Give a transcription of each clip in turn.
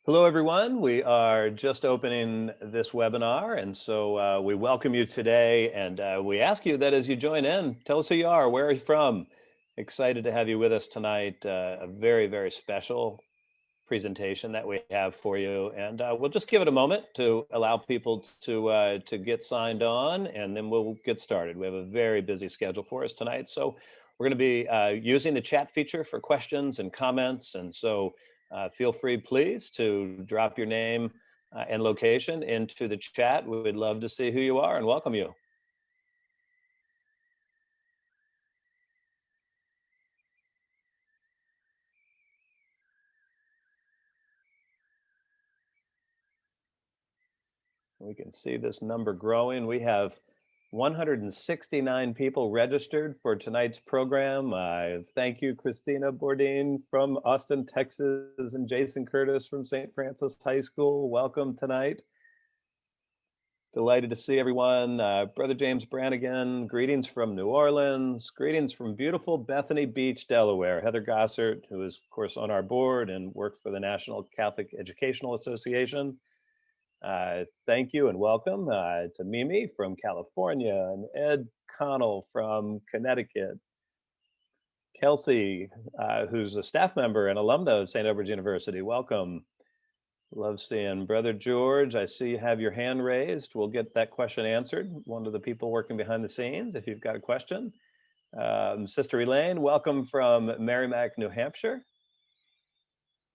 Hello, everyone. We are just opening this webinar, and so we welcome you today, and we ask you that as you join in, tell us who you are, where are you from? Excited to have you with us tonight. A very, very special presentation that we have for you, and we'll just give it a moment to allow people to get signed on, and then we'll get started. We have a very busy schedule for us tonight, so we're going to be using the chat feature for questions and comments, and so feel free, please, to drop your name and location into the chat. We would love to see who you are and welcome you. We can see this number growing. We have 169 people registered for tonight's program. Thank you, Christina Bourdin from Austin, Texas, and Jason Curtis from St. Francis High School. Welcome tonight. Delighted to see everyone. Brother James Brannigan, greetings from New Orleans. Greetings from beautiful Bethany Beach, Delaware. Heather Gossert, who is, of course, on our board and works for the National Catholic Educational Association. Thank you and welcome to Mimi from California and Ed Connell from Connecticut. Kelsey, who's a staff member and alumna of St. Edward's University, welcome. Love seeing Brother George. I see you have your hand raised. We'll get that question answered. One of the people working behind the scenes, if you've got a question. Sister Elaine, welcome from Merrimack, New Hampshire.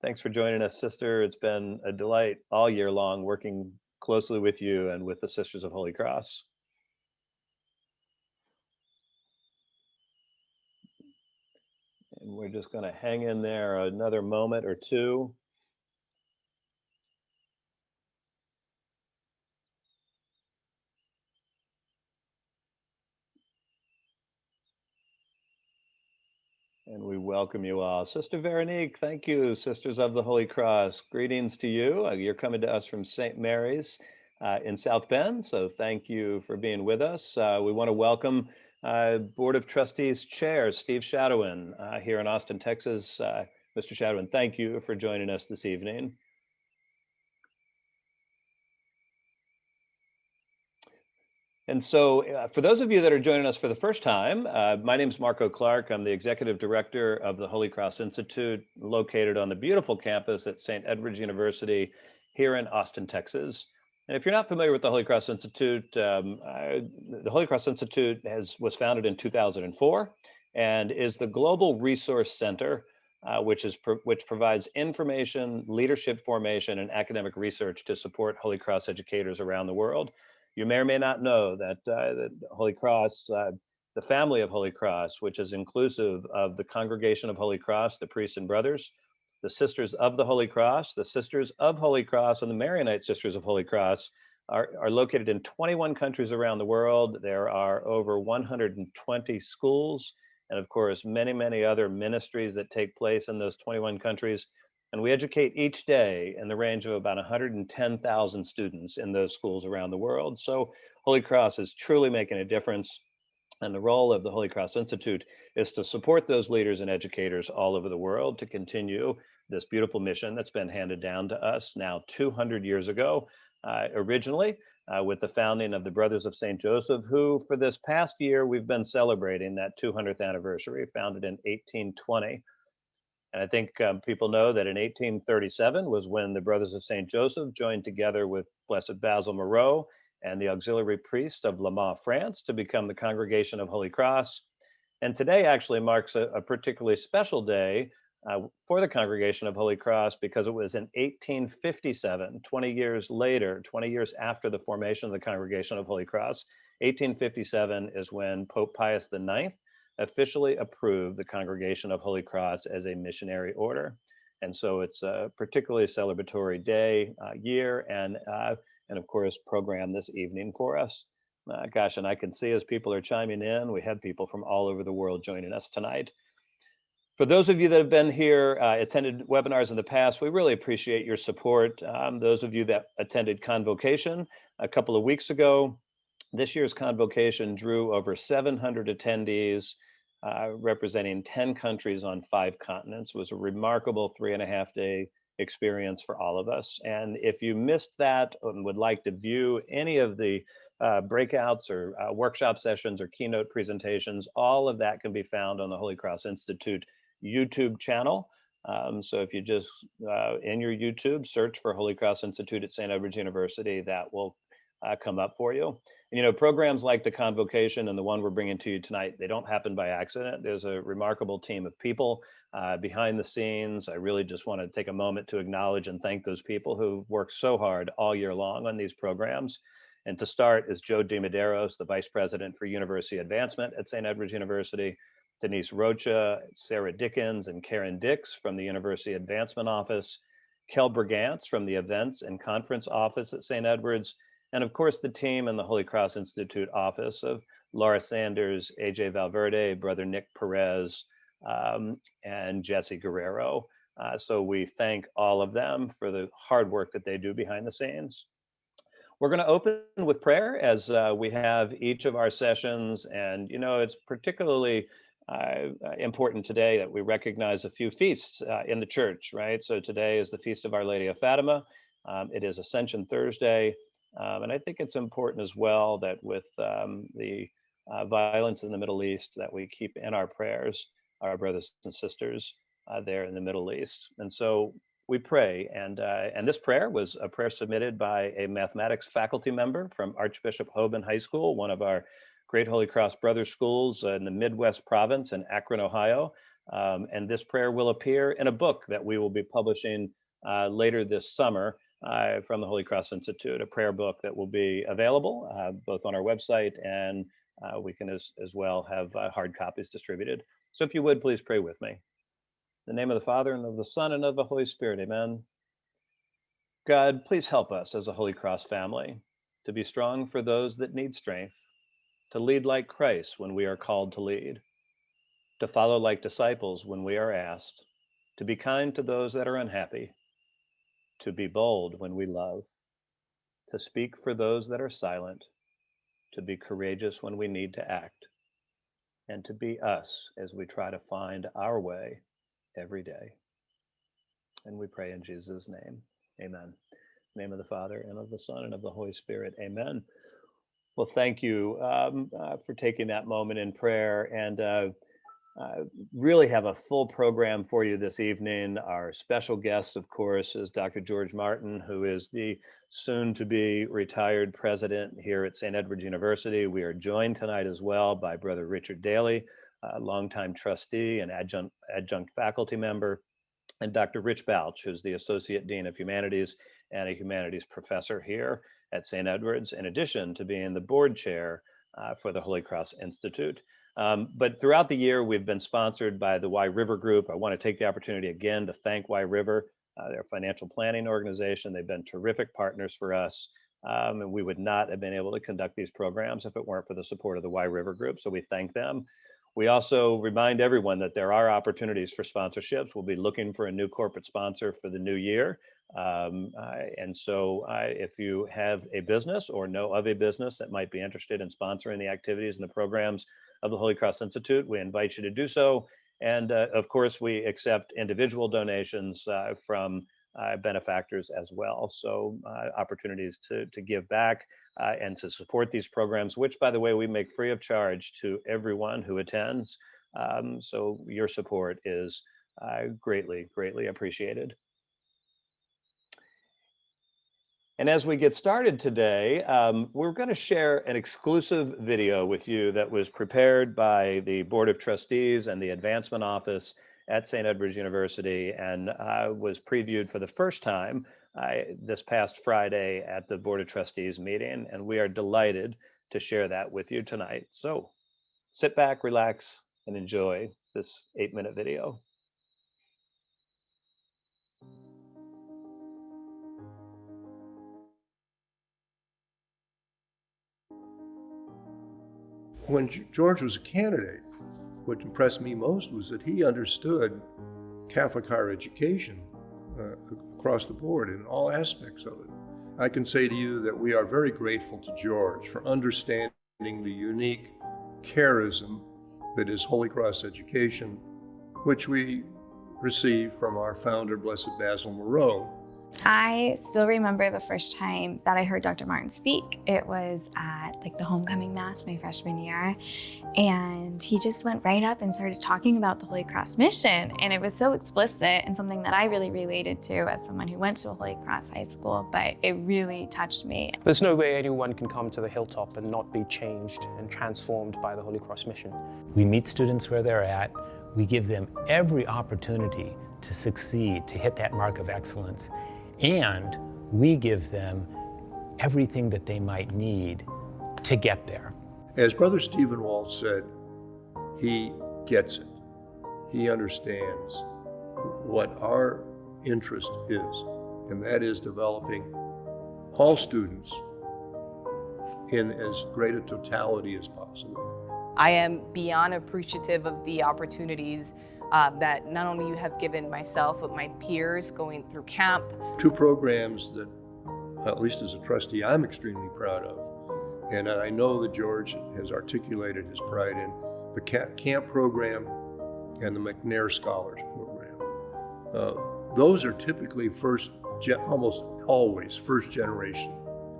Thanks for joining us, Sister. It's been a delight all year long working closely with you and with the Sisters of Holy Cross. And we're just going to hang in there another moment or two. And we welcome you all. Sister Veronique, thank you, Sisters of the Holy Cross. Greetings to you. You're coming to us from St. Mary's in South Bend, so thank you for being with us. We want to welcome Board of Trustees Chair Steve Shadowin here in Austin, Texas. Mr. Shadowin, thank you for joining us this evening. And so for those of you that are joining us for the first time, my name is Marco Clark. I'm the Executive Director of the Holy Cross Institute, located on the beautiful campus at St. Edward's University here in Austin, Texas. And if you're not familiar with the Holy Cross Institute, the Holy Cross Institute was founded in 2004 and is the global resource center, which provides information, leadership formation, and academic research to support Holy Cross educators around the world. You may or may not know that the Holy Cross, the family of Holy Cross, which is inclusive of the Congregation of Holy Cross, the priests and brothers, the Sisters of the Holy Cross, the Sisters of Holy Cross, and the Maronite Sisters of Holy Cross are located in 21 countries around the world. There are over 120 schools, and of course, many, many other ministries that take place in those 21 countries. And we educate each day in the range of about 110,000 students in those schools around the world. So Holy Cross is truly making a difference. And the role of the Holy Cross Institute is to support those leaders and educators all over the world to continue this beautiful mission that's been handed down to us now 200 years ago, originally with the founding of the Brothers of St. Joseph, who for this past year, we've been celebrating that 200th anniversary, founded in 1820. And I think people know that in 1837 was when the Brothers of St. Joseph joined together with Blessed Basil Moreau and the auxiliary priest of Le Mans, France, to become the Congregation of Holy Cross. And today actually marks a particularly special day for the Congregation of Holy Cross because it was in 1857, 20 years later, 20 years after the formation of the Congregation of Holy Cross. 1857 is when Pope Pius IX officially approved the Congregation of Holy Cross as a missionary order. And so it's a particularly celebratory day, year, and of course, program this evening for us. Gosh, and I can see as people are chiming in, we have people from all over the world joining us tonight. For those of you that have been here, attended webinars in the past, we really appreciate your support. Those of you that attended Convocation a couple of weeks ago, this year's Convocation drew over 700 attendees, representing 10 countries on 5 continents. It was a remarkable 3.5-day experience for all of us. And if you missed that and would like to view any of the breakouts or workshop sessions or keynote presentations, all of that can be found on the Holy Cross Institute YouTube channel. So if you just in your YouTube search for Holy Cross Institute at St. Edward's University, that will come up for you. And, you know, programs like the Convocation and the one we're bringing to you tonight, they don't happen by accident. There's a remarkable team of people behind the scenes. I really just want to take a moment to acknowledge and thank those people who worked so hard all year long on these programs. And to start is Joe DiMedeiros, the Vice President for University Advancement at St. Edward's University, Denise Rocha, Sarah Dickens, and Karen Dix from the University Advancement Office, Kel Brigance from the Events and Conference Office at St. Edward's, and of course the team in the Holy Cross Institute office of Laura Sanders, AJ Valverde, Brother Nick Perez, and Jesse Guerrero. So we thank all of them for the hard work that they do behind the scenes. We're going to open with prayer as we have each of our sessions. And, you know, it's particularly important today that we recognize a few feasts in the church, right? So today is the Feast of Our Lady of Fatima. It is Ascension Thursday. And I think it's important as well that with the violence in the Middle East, that we keep in our prayers our brothers and sisters there in the Middle East. And so we pray, and this prayer was a prayer submitted by a mathematics faculty member from Archbishop Hoban High School, one of our great Holy Cross Brothers schools in the Midwest province in Akron, Ohio. And this prayer will appear in a book that we will be publishing later this summer from the Holy Cross Institute, a prayer book that will be available both on our website, and we can as well have hard copies distributed. So if you would, please pray with me. In the name of the Father, and of the Son, and of the Holy Spirit, amen. God, please help us as a Holy Cross family to be strong for those that need strength, to lead like Christ when we are called to lead, to follow like disciples when we are asked, to be kind to those that are unhappy, to be bold when we love, to speak for those that are silent, to be courageous when we need to act, and to be us as we try to find our way every day. And we pray in Jesus' name, amen. In the name of the Father, and of the Son, and of the Holy Spirit, amen. Well, thank you for taking that moment in prayer, and really have a full program for you this evening. Our special guest, of course, is Dr. George Martin, who is the soon-to-be retired president here at St. Edward's University. We are joined tonight as well by Brother Richard Daly, a longtime trustee and adjunct faculty member, and Dr. Rich Balch, who's the Associate Dean of Humanities and a Humanities Professor here at St. Edward's, in addition to being the board chair for the Holy Cross Institute. But throughout the year, we've been sponsored by the Y River Group. I want to take the opportunity again to thank Y River, their financial planning organization. They've been terrific partners for us. And we would not have been able to conduct these programs if it weren't for the support of the Y River Group. So we thank them. We also remind everyone that there are opportunities for sponsorships. We'll be looking for a new corporate sponsor for the new year. And so if you have a business or know of a business that might be interested in sponsoring the activities and the programs of the Holy Cross Institute, we invite you to do so. And of course, we accept individual donations from benefactors as well. So opportunities to give back and to support these programs, which, by the way, we make free of charge to everyone who attends. So your support is greatly, greatly appreciated. And as we get started today, we're going to share an exclusive video with you that was prepared by the Board of Trustees and the Advancement Office at St. Edward's University, and was previewed for the first time this past Friday at the Board of Trustees meeting, and we are delighted to share that with you tonight. So sit back, relax, and enjoy this 8-minute video. When George was a candidate, what impressed me most was that he understood Catholic higher education across the board in all aspects of it. I can say to you that we are very grateful to George for understanding the unique charism that is Holy Cross education, which we received from our founder, Blessed Basil Moreau. I still remember the first time that I heard Dr. Martin speak. It was at the homecoming mass my freshman year. And he just went right up and started talking about the Holy Cross mission. And it was so explicit and something that I really related to as someone who went to a Holy Cross high school, but it really touched me. There's no way anyone can come to the hilltop and not be changed and transformed by the Holy Cross mission. We meet students where they're at. We give them every opportunity to succeed, to hit that mark of excellence. And we give them everything that they might need to get there. As Brother Stephen Walt said, he gets it. He understands what our interest is, and that is developing all students in as great a totality as possible. I am beyond appreciative of the opportunities that not only you have given myself, but my peers going through camp. Two programs that, at least as a trustee, I'm extremely proud of. And I know that George has articulated his pride in the camp program and the McNair Scholars Program. Those are typically almost always first generation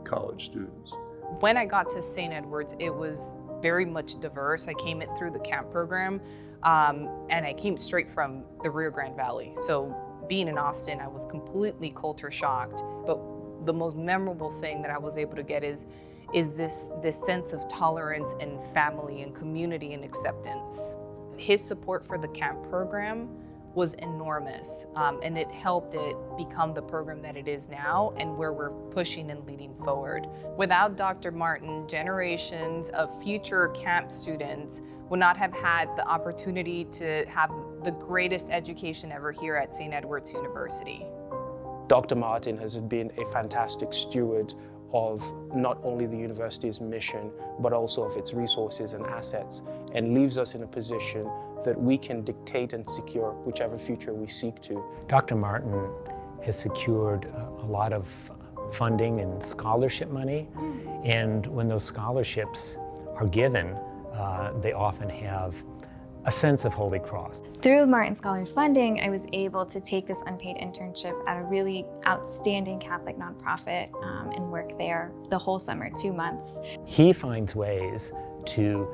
college students. When I got to St. Edward's, it was very much diverse. I came in through the camp program, and I came straight from the Rio Grande Valley. So being in Austin, I was completely culture shocked. But the most memorable thing that I was able to get is this sense of tolerance and family and community and acceptance. His support for the camp program was enormous, and it helped it become the program that it is now and where we're pushing and leading forward. Without Dr. Martin, generations of future camp students would not have had the opportunity to have the greatest education ever here at St. Edward's University. Dr. Martin has been a fantastic steward of not only the university's mission, but also of its resources and assets, and leaves us in a position that we can dictate and secure whichever future we seek to. Dr. Martin has secured a lot of funding and scholarship money, and when those scholarships are given, they often have a sense of Holy Cross. Through Martin Scholars funding, I was able to take this unpaid internship at a really outstanding Catholic nonprofit and work there the whole summer, 2 months. He finds ways to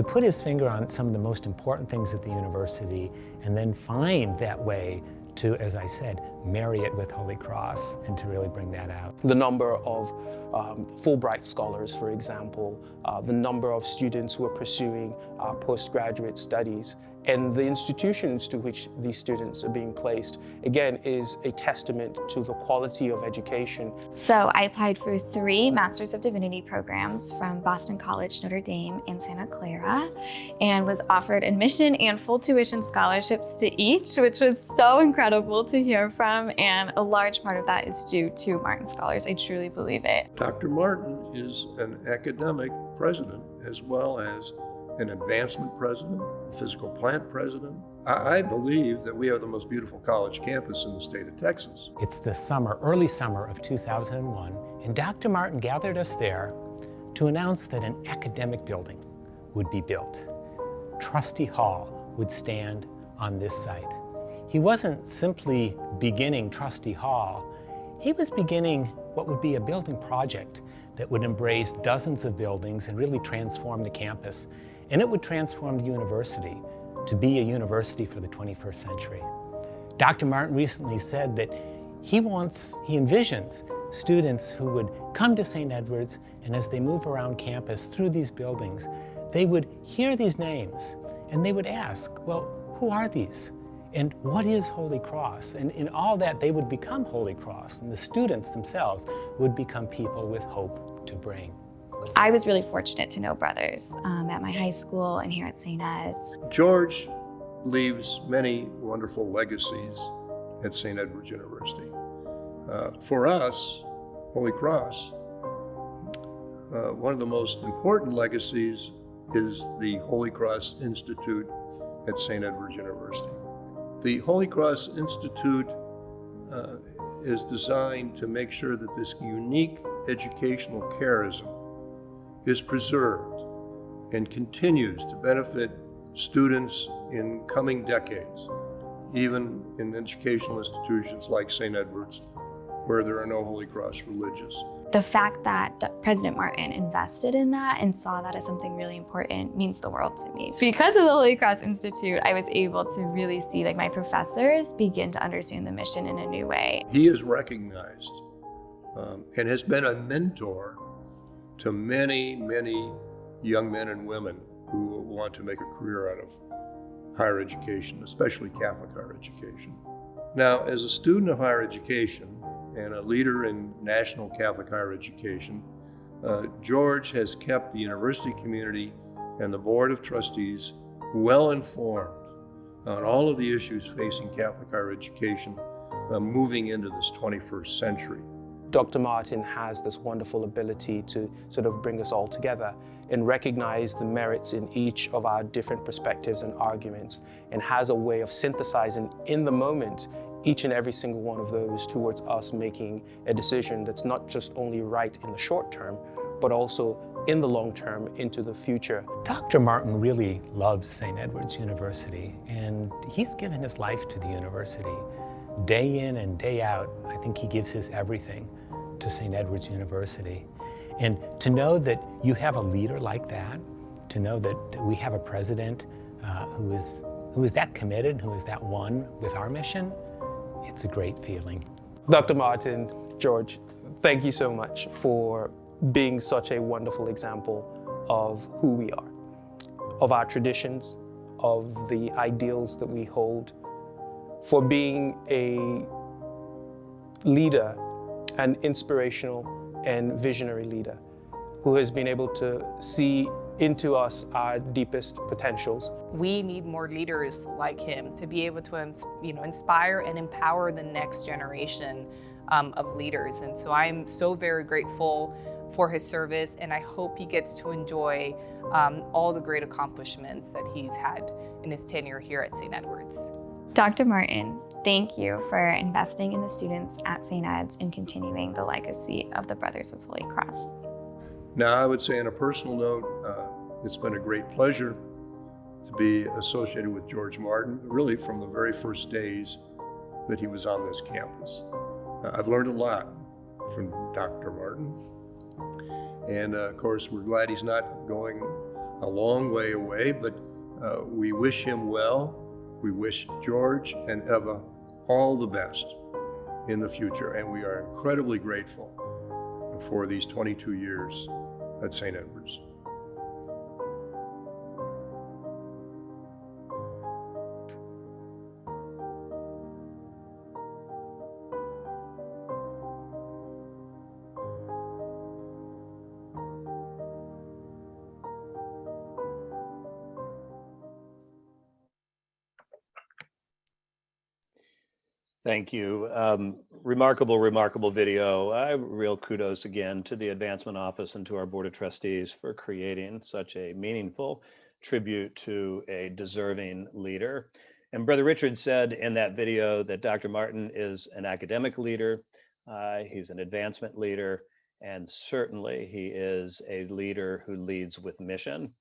put his finger on some of the most important things at the university and then find that way to, as I said, marry it with Holy Cross and to really bring that out. The number of Fulbright scholars, for example, the number of students who are pursuing postgraduate studies, and the institutions to which these students are being placed, again, is a testament to the quality of education. So I applied for 3 Masters of Divinity programs from Boston College, Notre Dame, and Santa Clara, and was offered admission and full tuition scholarships to each, which was so incredible to hear from, and a large part of that is due to Martin Scholars. I truly believe it. Dr. Martin is an academic president as well as an advancement president, a physical plant president. I believe that we have the most beautiful college campus in the state of Texas. It's the summer, early summer of 2001, and Dr. Martin gathered us there to announce that an academic building would be built. Trustee Hall would stand on this site. He wasn't simply beginning Trustee Hall, he was beginning what would be a building project that would embrace dozens of buildings and really transform the campus. And it would transform the university to be a university for the 21st century. Dr. Martin recently said that he envisions students who would come to St. Edward's, and as they move around campus through these buildings, they would hear these names and they would ask, well, who are these? And what is Holy Cross? And in all that, they would become Holy Cross, and the students themselves would become people with hope to bring. I was really fortunate to know brothers at my high school and here at St. Ed's. George leaves many wonderful legacies at St. Edward's University. For us, Holy Cross, one of the most important legacies is the Holy Cross Institute at St. Edward's University. The Holy Cross Institute is designed to make sure that this unique educational charism is preserved and continues to benefit students in coming decades. even in educational institutions like St. Edward's, where there are no Holy Cross religious. The fact that President Martin invested in that and saw that as something really important means the world to me. Because of the Holy Cross Institute, I was able to really see my professors begin to understand the mission in a new way. He is recognized and has been a mentor to many, many young men and women who want to make a career out of higher education, especially Catholic higher education. Now, as a student of higher education and a leader in national Catholic higher education, George has kept the university community and the Board of Trustees well informed on all of the issues facing Catholic higher education moving into this 21st century. Dr. Martin has this wonderful ability to sort of bring us all together and recognize the merits in each of our different perspectives and arguments, and has a way of synthesizing in the moment each and every single one of those towards us making a decision that's not just only right in the short term, but also in the long term into the future. Dr. Martin really loves St. Edward's University, and he's given his life to the university. Day in and day out, I think he gives his everything to St. Edward's University. And to know that you have a leader like that, to know that we have a president who is that committed, who is that one with our mission, it's a great feeling. Dr. Martin, George, thank you so much for being such a wonderful example of who we are, of our traditions, of the ideals that we hold, for being a leader, an inspirational and visionary leader who has been able to see into us our deepest potentials. We need more leaders like him to be able to inspire and empower the next generation of leaders. And so I'm so very grateful for his service, and I hope he gets to enjoy all the great accomplishments that he's had in his tenure here at St. Edward's. Dr. Martin, thank you for investing in the students at St. Ed's and continuing the legacy of the Brothers of Holy Cross. Now, I would say on a personal note, it's been a great pleasure to be associated with George Martin, really from the very first days that he was on this campus. I've learned a lot from Dr. Martin. And of course, we're glad he's not going a long way away, but we wish him well. We wish George and Eva all the best in the future, and we are incredibly grateful for these 22 years at St. Edward's. Thank you. Remarkable video. Real kudos again to the Advancement Office and to our Board of Trustees for creating such a meaningful tribute to a deserving leader. And Brother Richard said in that video that Dr. Martin is an academic leader, he's an advancement leader, and certainly he is a leader who leads with mission.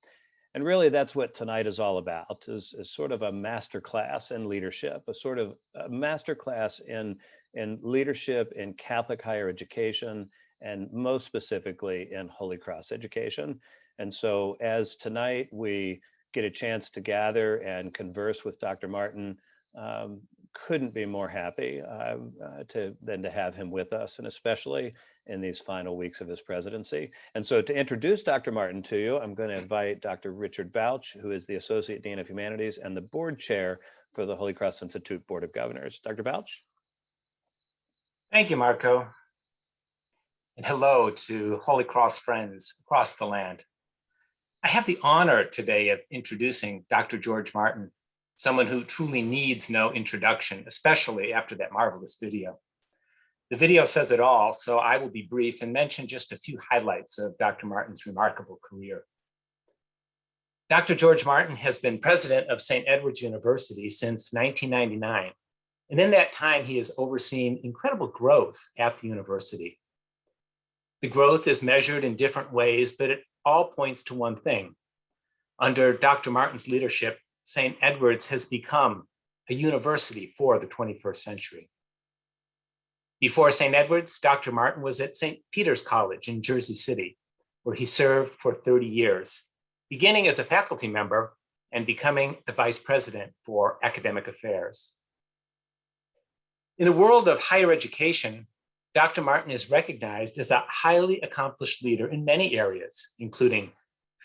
And really, that's what tonight is all about, is sort of a masterclass in leadership, a sort of a masterclass in leadership in Catholic higher education, and most specifically in Holy Cross education. And so as tonight we get a chance to gather and converse with Dr. Martin, couldn't be more happy than to have him with us, and especially in these final weeks of his presidency. And so to introduce Dr. Martin to you, I'm going to invite Dr. Richard Bouch, who is the Associate Dean of Humanities and the Board Chair for the Holy Cross Institute Board of Governors. Dr. Bouch? Thank you, Marco. And hello to Holy Cross friends across the land. I have the honor today of introducing Dr. George Martin, someone who truly needs no introduction, especially after that marvelous video. The video says it all, so I will be brief and mention just a few highlights of Dr. Martin's remarkable career. Dr. George Martin has been president of St. Edward's University since 1999. And in that time, he has overseen incredible growth at the university. The growth is measured in different ways, but it all points to one thing. Under Dr. Martin's leadership, St. Edward's has become a university for the 21st century. Before St. Edward's, Dr. Martin was at St. Peter's College in Jersey City, where he served for 30 years, beginning as a faculty member and becoming the vice president for academic affairs. In the world of higher education, Dr. Martin is recognized as a highly accomplished leader in many areas, including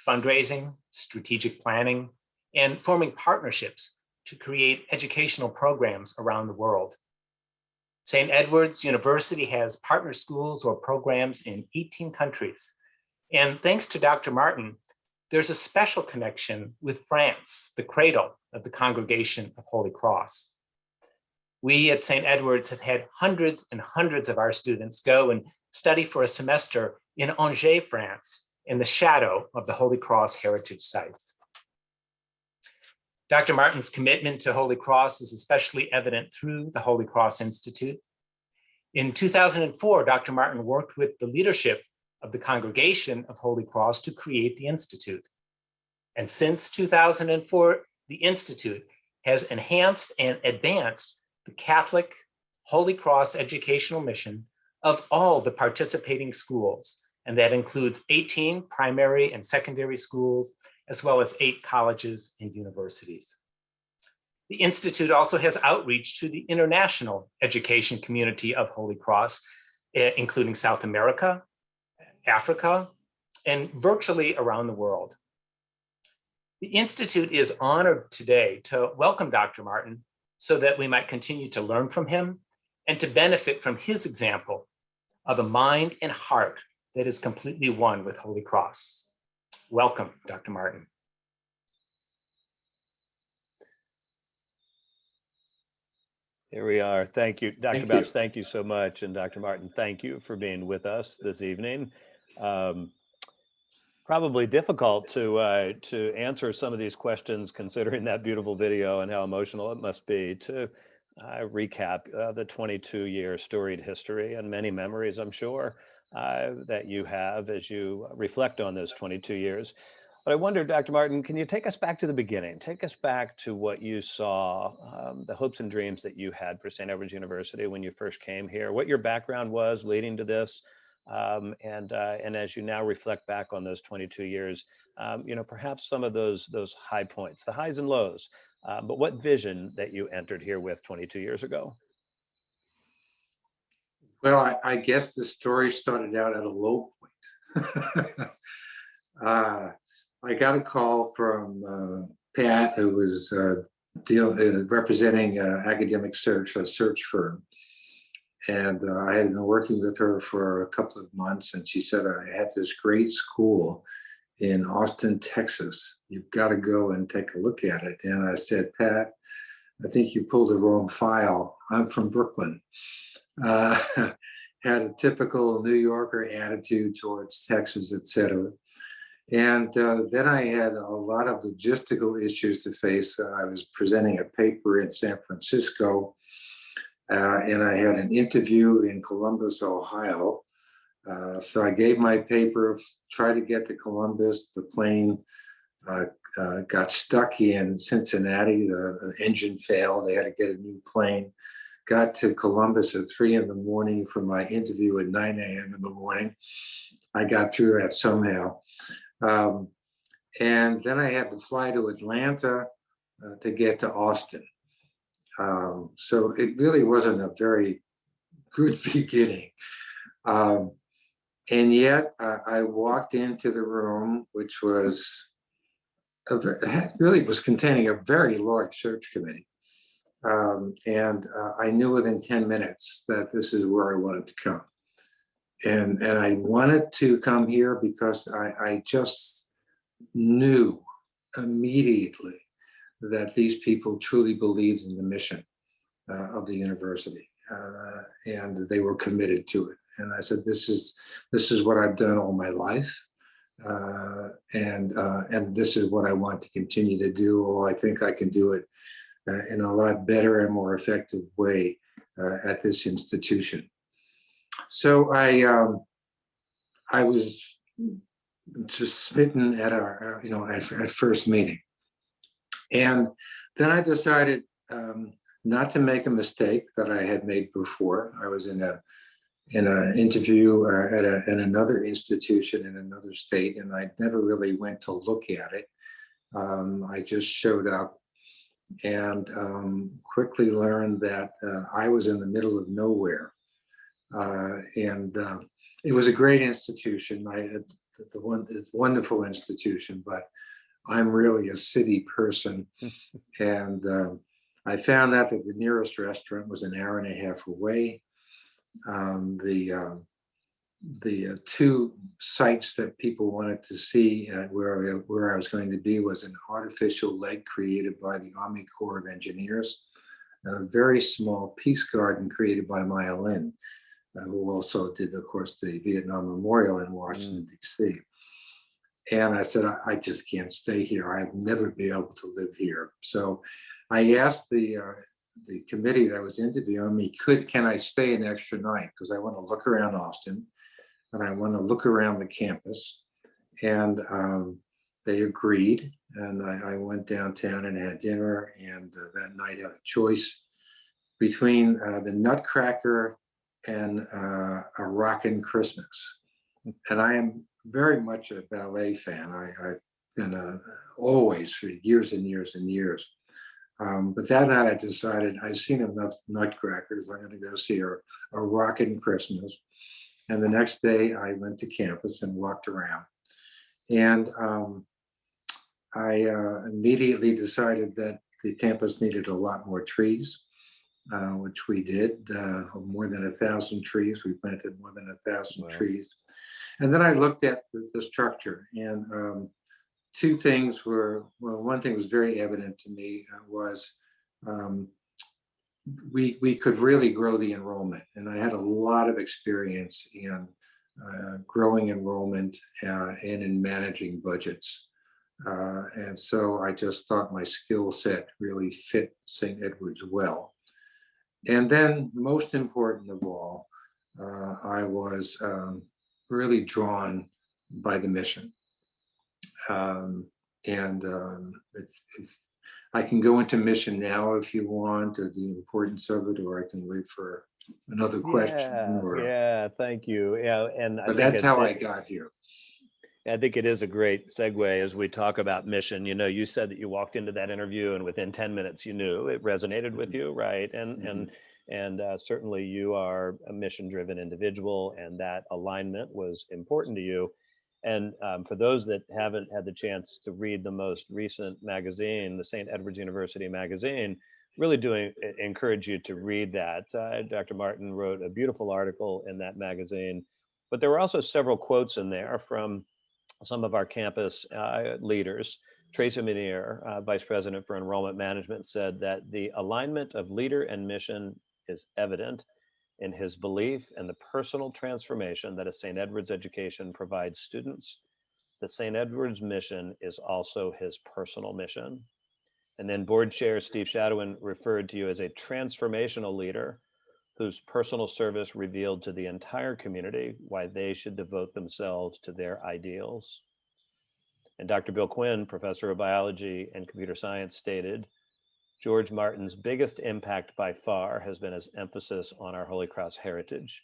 fundraising, strategic planning, and forming partnerships to create educational programs around the world. St. Edward's University has partner schools or programs in 18 countries. And thanks to Dr. Martin, there's a special connection with France, the cradle of the Congregation of Holy Cross. We at St. Edward's have had hundreds and hundreds of our students go and study for a semester in Angers, France, in the shadow of the Holy Cross heritage sites. Dr. Martin's commitment to Holy Cross is especially evident through the Holy Cross Institute. In 2004, Dr. Martin worked with the leadership of the Congregation of Holy Cross to create the Institute. And since 2004, the Institute has enhanced and advanced the Catholic Holy Cross educational mission of all the participating schools, and that includes 18 primary and secondary schools, as well as 8 colleges and universities. The Institute also has outreach to the international education community of Holy Cross, including South America, Africa, and virtually around the world. The Institute is honored today to welcome Dr. Martin so that we might continue to learn from him and to benefit from his example of a mind and heart that is completely one with Holy Cross. Welcome, Dr. Martin. Here we are. Thank you, Dr. Thank Bouch. you. Thank you so much. And Dr. Martin, thank you for being with us this evening. Probably difficult to answer some of these questions, considering that beautiful video and how emotional it must be to recap the 22-year storied history and many memories, I'm sure, that you have as you reflect on those 22 years. But I wonder, Dr. Martin, can you take us back to the beginning? Take us back to what you saw, the hopes and dreams that you had for St. Edward's University when you first came here, what your background was leading to this, and as you now reflect back on those 22 years, perhaps some of those high points, the highs and lows, but what vision that you entered here with 22 years ago? Well, I guess the story started out at a low point. I got a call from Pat, who was representing Academic Search, a search firm. And I had been working with her for a couple of months, and she said, I had this great school in Austin, Texas. You've got to go and take a look at it. And I said, Pat, I think you pulled the wrong file. I'm from Brooklyn. Had a typical New Yorker attitude towards Texas, et cetera. And then I had a lot of logistical issues to face. I was presenting a paper in San Francisco, and I had an interview in Columbus, Ohio. So I gave my paper, tried to get to Columbus. The plane got stuck in Cincinnati. The engine failed. They had to get a new plane. Got to Columbus at 3 a.m. for my interview at 9 a.m. in the morning. I got through that somehow. And then I had to fly to Atlanta to get to Austin. So it really wasn't a very good beginning. And yet I walked into the room, which was really was containing a very large search committee. And I knew within 10 minutes that this is where I wanted to come. And I wanted to come here because I just knew immediately that these people truly believed in the mission of the university, and they were committed to it. And I said, this is what I've done all my life, and this is what I want to continue to do. Or I think I can do it in a lot better and more effective way at this institution. So I was just smitten at our, at first meeting. And then I decided not to make a mistake that I had made before. I was in an interview at another institution in another state, and I never really went to look at it. I just showed up and quickly learned that I was in the middle of nowhere. And it was a great institution. It's a wonderful institution, but I'm really a city person. And I found out that the nearest restaurant was an hour and a half away. The two sites that people wanted to see where I was going to be was an artificial lake created by the Army Corps of Engineers, and a very small peace garden created by Maya Lin, who also did, of course, the Vietnam Memorial in Washington, D.C. And I said, I just can't stay here. I'll never be able to live here. So I asked the committee that was interviewing me, can I stay an extra night? Because I want to look around Austin and I want to look around the campus. And they agreed. And I went downtown and had dinner. And that night I had a choice between the Nutcracker and a Rockin' Christmas. And I am very much a ballet fan. I've been always for years and years and years. But that night I decided I've seen enough Nutcrackers. I'm going to go see a Rockin' Christmas. And the next day I went to campus and walked around. And I immediately decided that the campus needed a lot more trees, which we did. More than 1,000 trees. We planted more than 1,000 trees. And then I looked at the structure, and two things were, well, one thing was very evident to me was we could really grow the enrollment. And I had a lot of experience in growing enrollment and in managing budgets. And so I just thought my skill set really fit St. Edward's well. And then most important of all, I was really drawn by the mission. If I can go into mission now if you want, or the importance of it, or I can wait for another question. Yeah, thank you. Yeah, and but that's how I got here. I think it is a great segue as we talk about mission. You know, you said that you walked into that interview and within 10 minutes you knew it resonated with you, right? And certainly you are a mission-driven individual, and that alignment was important to you. And for those that haven't had the chance to read the most recent magazine, the St. Edward's University magazine, really do encourage you to read that. Dr. Martin wrote a beautiful article in that magazine, but there were also several quotes in there from some of our campus leaders. Tracy Menier, Vice President for Enrollment Management, said that the alignment of leader and mission is evident in his belief in the personal transformation that a St. Edward's education provides students. The St. Edward's mission is also his personal mission. And then board chair Steve Shadowin referred to you as a transformational leader whose personal service revealed to the entire community why they should devote themselves to their ideals. And Dr. Bill Quinn, professor of biology and computer science, stated, George Martin's biggest impact by far has been his emphasis on our Holy Cross heritage.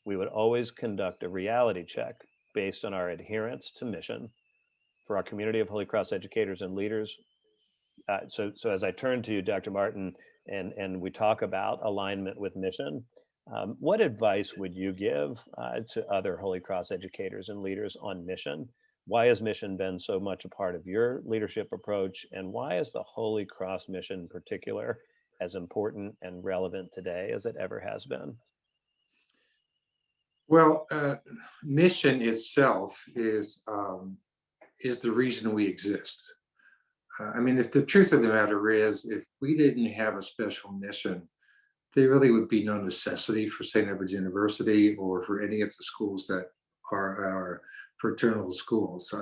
We would always conduct a reality check based on our adherence to mission for our community of Holy Cross educators and leaders. So as I turn to you, Dr. Martin, and we talk about alignment with mission, what advice would you give to other Holy Cross educators and leaders on mission? Why has mission been so much a part of your leadership approach? And why is the Holy Cross mission in particular as important and relevant today as it ever has been? Well, mission itself is the reason we exist. I mean, if the truth of the matter is, if we didn't have a special mission, there really would be no necessity for St. Edward's University or for any of the schools that are our fraternal schools.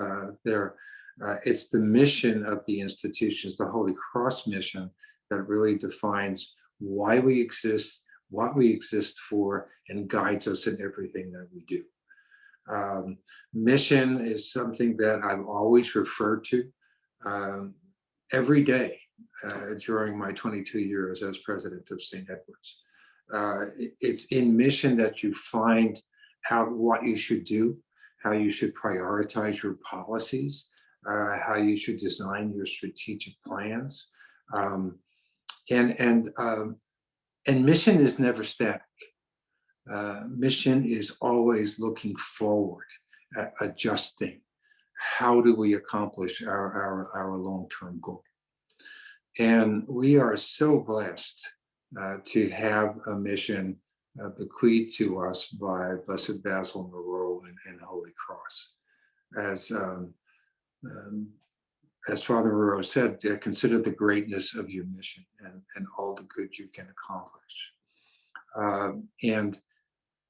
It's the mission of the institutions, the Holy Cross mission, that really defines why we exist, what we exist for, and guides us in everything that we do. Mission is something that I've always referred to every day during my 22 years as president of St. Edward's. It's in mission that you find out what you should do, how you should prioritize your policies, how you should design your strategic plans. And mission is never static. Mission is always looking forward, adjusting. How do we accomplish our long-term goal? And we are so blessed to have a mission bequeathed to us by Blessed Basil Moreau and Holy Cross. As Father Moreau said, consider the greatness of your mission and all the good you can accomplish.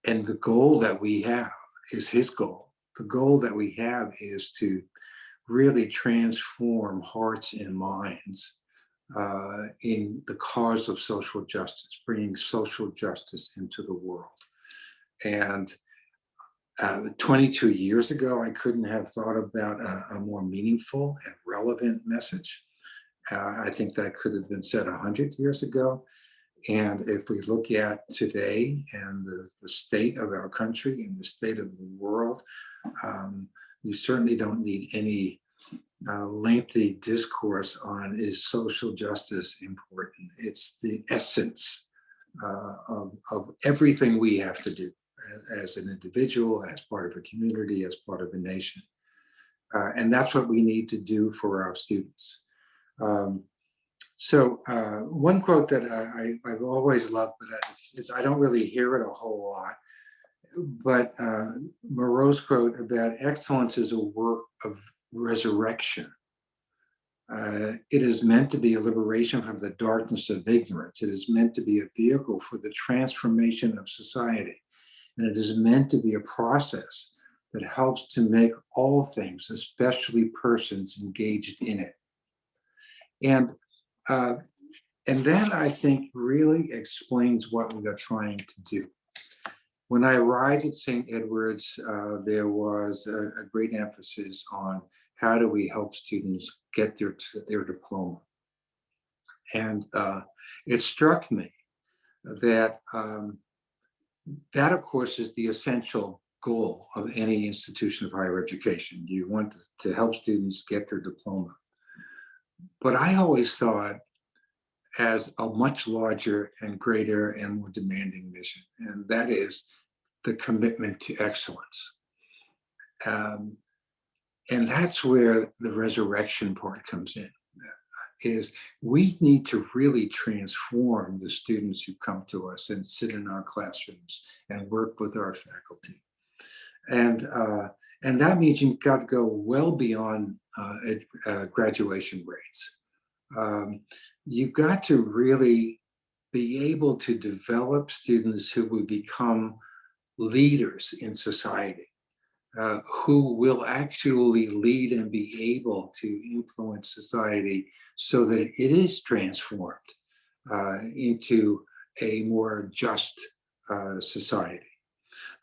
And the goal that we have is his goal. The goal that we have is to really transform hearts and minds in the cause of social justice, bringing social justice into the world. And 22 years ago, I couldn't have thought about a more meaningful and relevant message. I think that could have been said 100 years ago. And if we look at today and the state of our country and the state of the world, you certainly don't need any lengthy discourse on is social justice important. It's the essence of everything we have to do as an individual, as part of a community, as part of a nation. And that's what we need to do for our students. So one quote that I've always loved, but I don't really hear it a whole lot, but Moreau's quote about excellence is a work of resurrection. It is meant to be a liberation from the darkness of ignorance. It is meant to be a vehicle for the transformation of society. And it is meant to be a process that helps to make all things, especially persons, engaged in it. And that, I think, really explains what we are trying to do. When I arrived at St. Edward's, there was a great emphasis on how do we help students get their diploma. And it struck me that that, of course, is the essential goal of any institution of higher education. You want to help students get their diploma. But I always saw it as a much larger and greater and more demanding mission, and that is the commitment to excellence. And that's where the resurrection part comes in, is we need to really transform the students who come to us and sit in our classrooms and work with our faculty. And that means you've got to go well beyond graduation rates. You've got to really be able to develop students who will become leaders in society, who will actually lead and be able to influence society so that it is transformed into a more just society.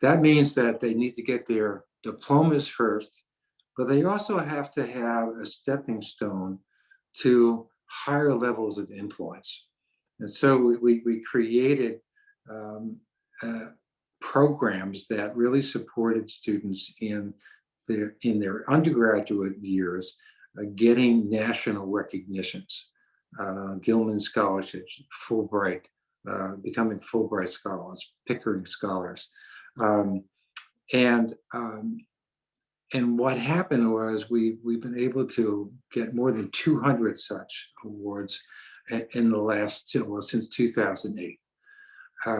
That means that they need to get their diplomas first, but they also have to have a stepping stone to higher levels of influence. And so we created programs that really supported students in their undergraduate years getting national recognitions, Gilman scholarships, Fulbright, becoming Fulbright scholars, Pickering scholars. And what happened was we've been able to get more than 200 such awards in the last, since 2008.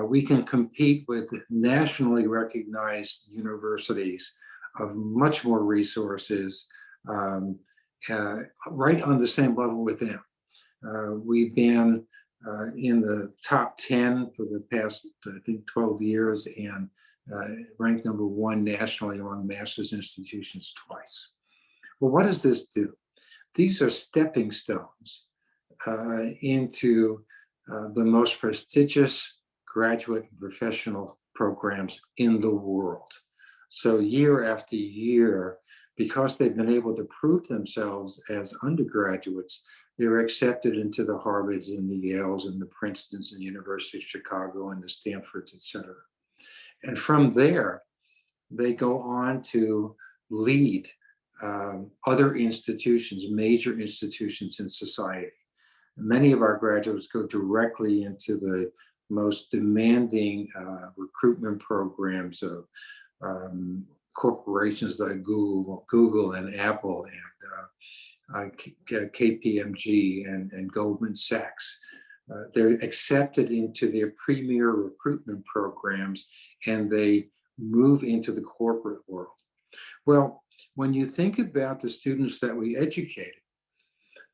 We can compete with nationally recognized universities of much more resources, right on the same level with them. We've been in the top 10 for the past, I think, 12 years, and ranked number 1 nationally among master's institutions twice. Well, what does this do? These are stepping stones into the most prestigious graduate and professional programs in the world. So year after year, because they've been able to prove themselves as undergraduates, they're accepted into the Harvards and the Yales and the Princetons and the University of Chicago and the Stanfords, et cetera. And from there, they go on to lead other institutions, major institutions in society. Many of our graduates go directly into the most demanding recruitment programs of corporations like Google and Apple and KPMG and Goldman Sachs. They're accepted into their premier recruitment programs and they move into the corporate world. Well, when you think about the students that we educated,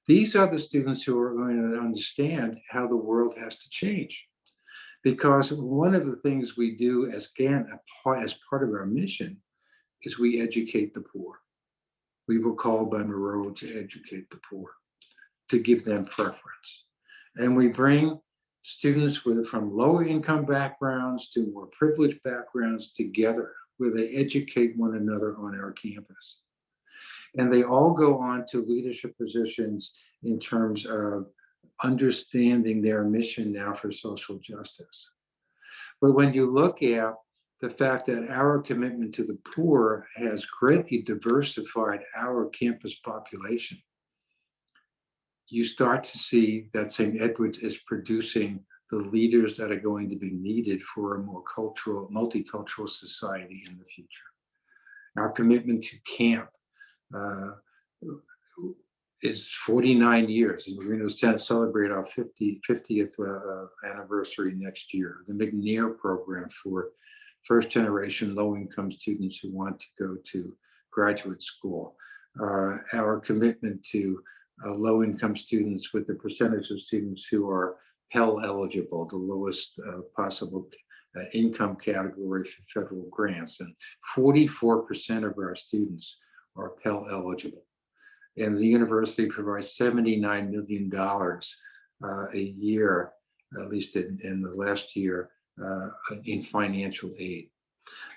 these are the students who are going to understand how the world has to change. Because one of the things we do as part of our mission is we educate the poor. We were called by Moreau to educate the poor, to give them preference. And we bring students from lower income backgrounds to more privileged backgrounds together, where they educate one another on our campus. And they all go on to leadership positions in terms of understanding their mission now for social justice. But when you look at the fact that our commitment to the poor has greatly diversified our campus population, you start to see that St. Edward's is producing the leaders that are going to be needed for a more multicultural society in the future. Our commitment to camp is 49 years, and we're going to celebrate our 50th anniversary next year. The McNair program for first-generation low-income students who want to go to graduate school. Our commitment to low-income students with the percentage of students who are Pell eligible, the lowest possible income category for federal grants. And 44% of our students are Pell eligible. And the university provides $79 million a year, at least in the last year, in financial aid.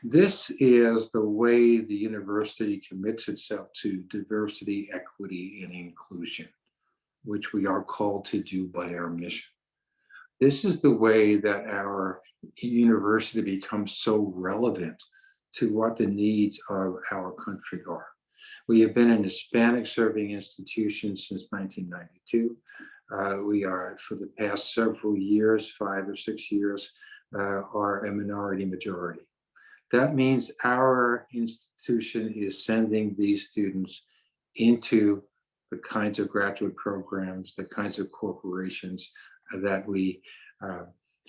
This is the way the university commits itself to diversity, equity, and inclusion, which we are called to do by our mission. This is the way that our university becomes so relevant to what the needs of our country are. We have been an Hispanic serving institution since 1992. We are, for the past several years, 5 or 6 years, are a minority majority. That means our institution is sending these students into the kinds of graduate programs, the kinds of corporations that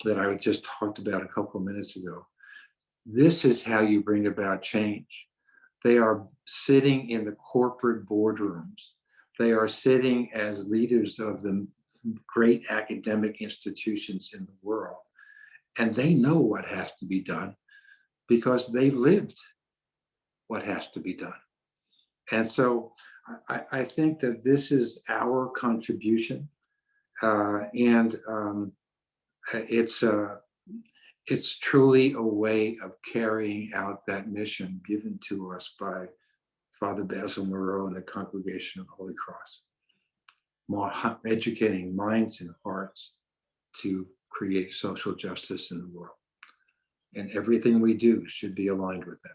I just talked about a couple of minutes ago. This is how you bring about change. They are sitting in the corporate boardrooms. They are sitting as leaders of the great academic institutions in the world. And they know what has to be done because they lived what has to be done. And so I think that this is our contribution. It's truly a way of carrying out that mission given to us by Father Basil Moreau and the Congregation of the Holy Cross, educating minds and hearts to create social justice in the world. And everything we do should be aligned with that.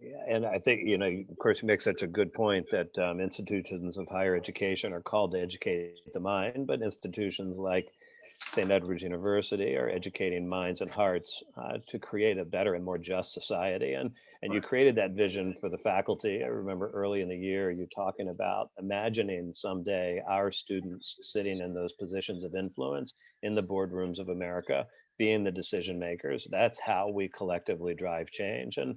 Yeah, and I think, of course, you make such a good point that institutions of higher education are called to educate the mind, but institutions like St. Edward's University are educating minds and hearts to create a better and more just society. And you created that vision for the faculty. I remember early in the year, you talking about imagining someday our students sitting in those positions of influence in the boardrooms of America, being the decision makers. That's how we collectively drive change. And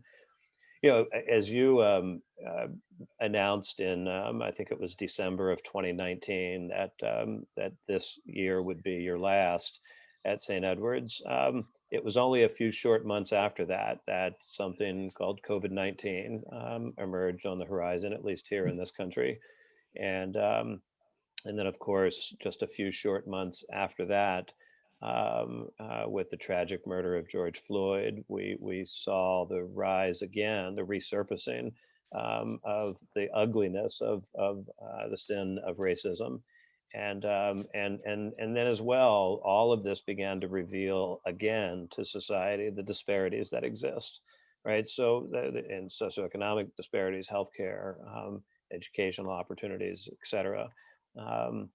as you announced in, I think it was December of 2019, that this year would be your last at St. Edward's. It was only a few short months after that something called COVID-19 emerged on the horizon, at least here in this country. And then, of course, just a few short months after that, with the tragic murder of George Floyd, we saw the rise again, the resurfacing of the ugliness of the sin of racism. And then as well, all of this began to reveal again to society the disparities that exist, right? So in socioeconomic disparities, healthcare, educational opportunities, et cetera. Um,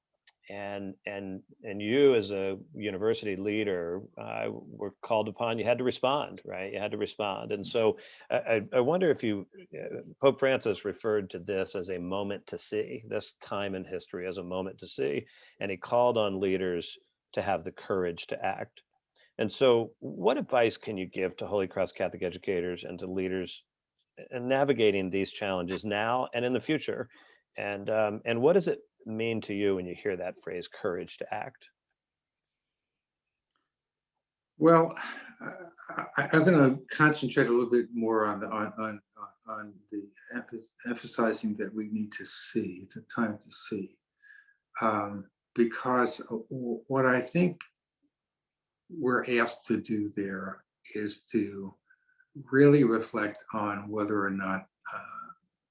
and you as a university leader were called upon. You had to respond, right? You had to respond. And so I wonder if Pope Francis referred to this as a moment to see, this time in history as a moment to see, and he called on leaders to have the courage to act. And so what advice can you give to Holy Cross Catholic educators and to leaders in navigating these challenges now and in the future? And what does it mean to you when you hear that phrase, courage to act? Well, I'm going to concentrate a little bit more on the emphasizing that we need to see. It's a time to see, because what I think we're asked to do there is to really reflect on whether or not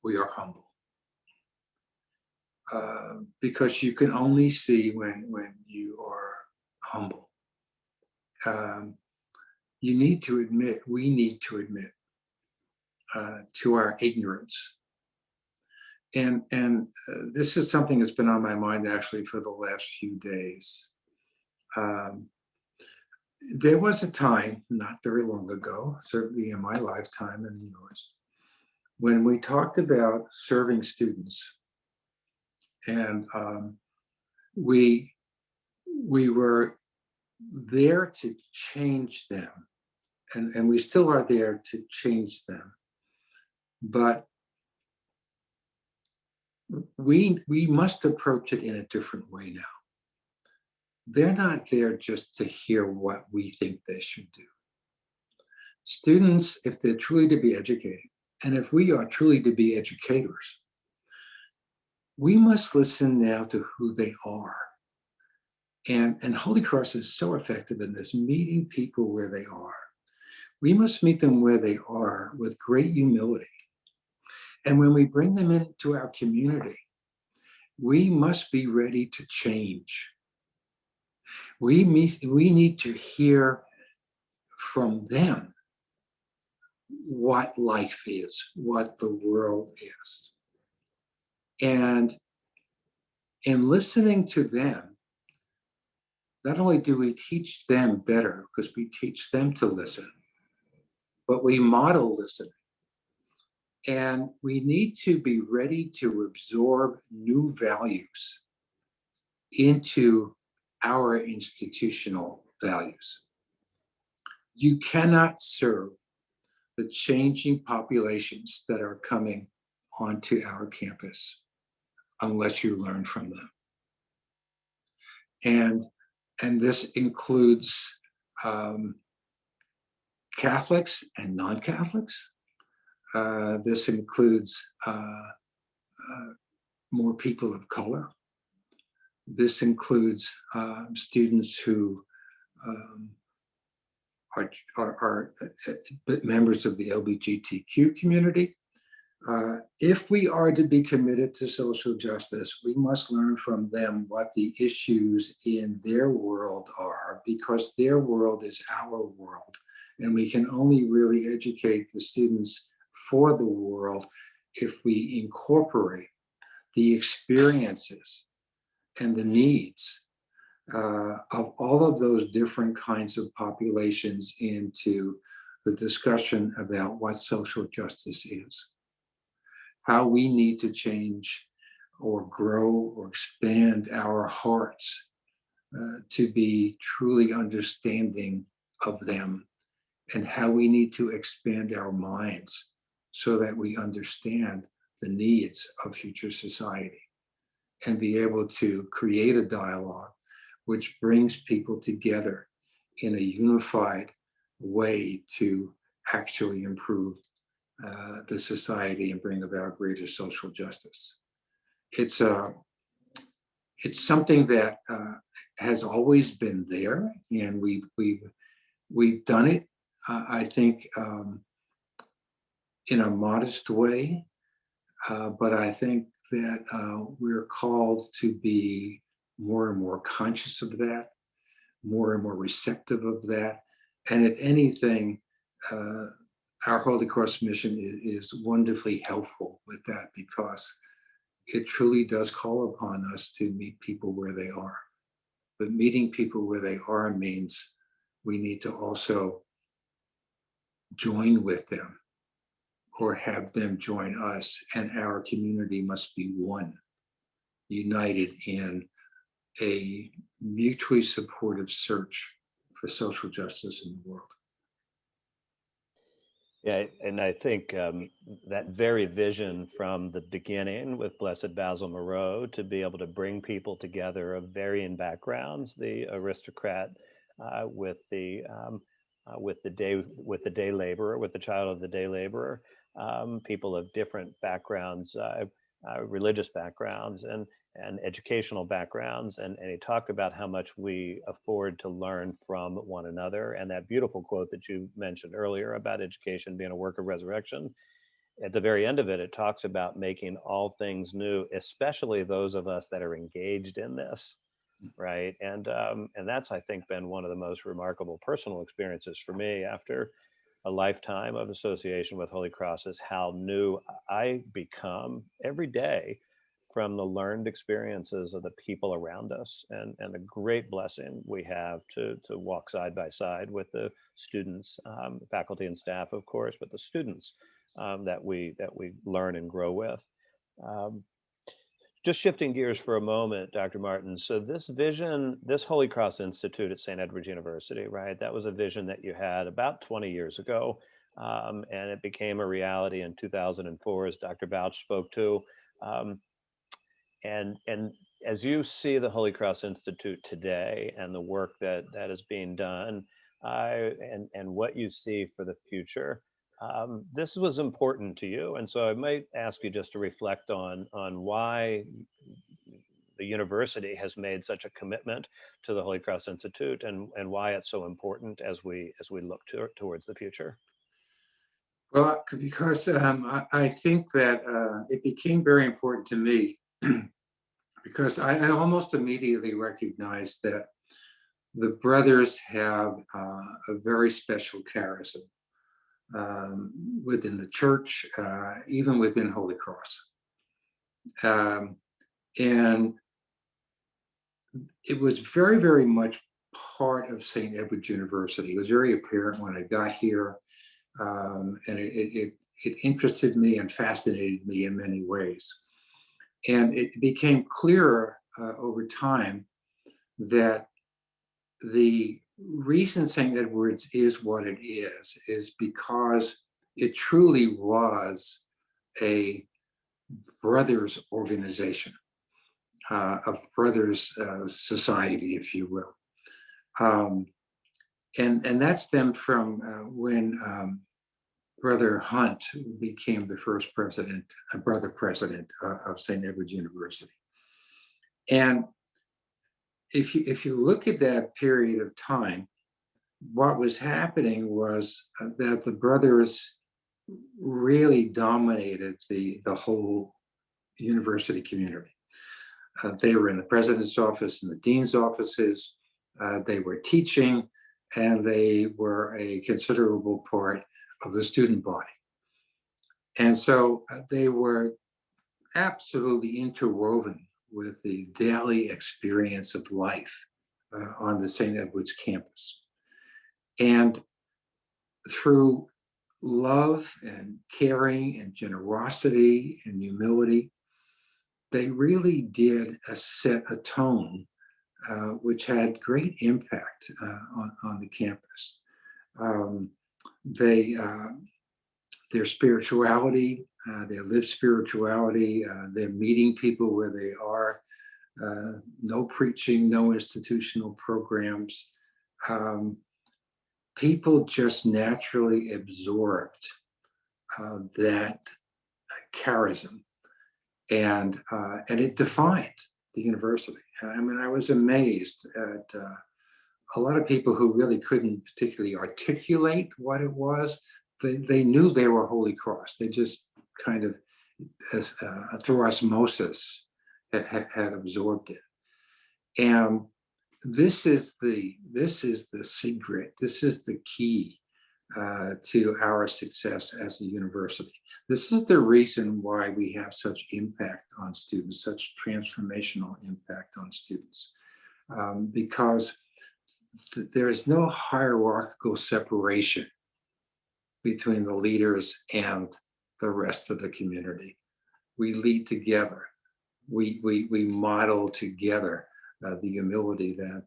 we are humble. Because you can only see when you are humble. We need to admit to our ignorance. And this is something that's been on my mind actually for the last few days. There was a time, not very long ago, certainly in my lifetime and yours, when we talked about serving students. And we were there to change them, and we still are there to change them. But we must approach it in a different way now. They're not there just to hear what we think they should do. Students, if they're truly to be educated, and if we are truly to be educators, we must listen now to who they are. And Holy Cross is so effective in this, meeting people where they are. We must meet them where they are with great humility. And when we bring them into our community, we must be ready to change. We need to hear from them what life is, what the world is. And in listening to them, not only do we teach them better because we teach them to listen, but we model listening. And we need to be ready to absorb new values into our institutional values. You cannot serve the changing populations that are coming onto our campus unless you learn from them. And this includes Catholics and non-Catholics. This includes more people of color. This includes students who are members of the LGBTQ community. If we are to be committed to social justice, we must learn from them what the issues in their world are, because their world is our world. And we can only really educate the students for the world if we incorporate the experiences and the needs of all of those different kinds of populations into the discussion about what social justice is. How we need to change or grow or expand our hearts to be truly understanding of them, and how we need to expand our minds so that we understand the needs of future society and be able to create a dialogue which brings people together in a unified way to actually improve the society and bring about greater social justice. It's something that has always been there, and we've done it, I think, in a modest way, But I think that we're called to be more and more conscious of that, more and more receptive of that. And if anything, our Holy Cross mission is wonderfully helpful with that, because it truly does call upon us to meet people where they are. But meeting people where they are means we need to also join with them or have them join us, and our community must be one, united in a mutually supportive search for social justice in the world. Yeah, and I think that very vision from the beginning with Blessed Basil Moreau to be able to bring people together of varying backgrounds, the aristocrat with the day laborer, with the child of the day laborer, people of different backgrounds, religious backgrounds, and educational backgrounds, and he talked about how much we afford to learn from one another. And that beautiful quote that you mentioned earlier about education being a work of resurrection, at the very end of it, it talks about making all things new, especially those of us that are engaged in this, right? And that's, I think, been one of the most remarkable personal experiences for me after a lifetime of association with Holy Cross, is how new I become every day from the learned experiences of the people around us, and the great blessing we have to walk side by side with the students, faculty and staff, of course, but the students that we learn and grow with. Um, just shifting gears for a moment, Dr. Martin. So this vision, this Holy Cross Institute at St. Edward's University, right? That was a vision that you had about 20 years ago, and it became a reality in 2004, as Dr. Bouch spoke to. Um, and as you see the Holy Cross Institute today and the work that is being done, and what you see for the future, this was important to you. And so I might ask you just to reflect on why the university has made such a commitment to the Holy Cross Institute, and why it's so important as we look towards the future. Well, because I think that it became very important to me because I almost immediately recognized that the brothers have a very special charism within the church, even within Holy Cross. And it was very, very much part of St. Edward's University. It was very apparent when I got here, and it interested me and fascinated me in many ways. And it became clearer over time that the reason St. Edward's is what it is because it truly was a brothers organization, a brothers society, if you will. And that stemmed from when Brother Hunt became the first president, brother president of St. Edward's University. And if you look at that period of time, what was happening was that the brothers really dominated the whole university community. They were in the president's office and the dean's offices. They were teaching, and they were a considerable part of the student body. And so they were absolutely interwoven with the daily experience of life on the St. Edward's campus. And through love and caring and generosity and humility, they really did set a tone which had great impact on the campus. Their spirituality, their lived spirituality, they're meeting people where they are, no preaching, no institutional programs. People just naturally absorbed that charism, and it defined the university. I mean, I was amazed at a lot of people who really couldn't particularly articulate what it was. They knew they were Holy Cross. They just kind of through osmosis had absorbed it. And this is the secret. This is the key to our success as a university. This is the reason why we have such impact on students, such transformational impact on students, because there is no hierarchical separation between the leaders and the rest of the community. We lead together. We model together the humility that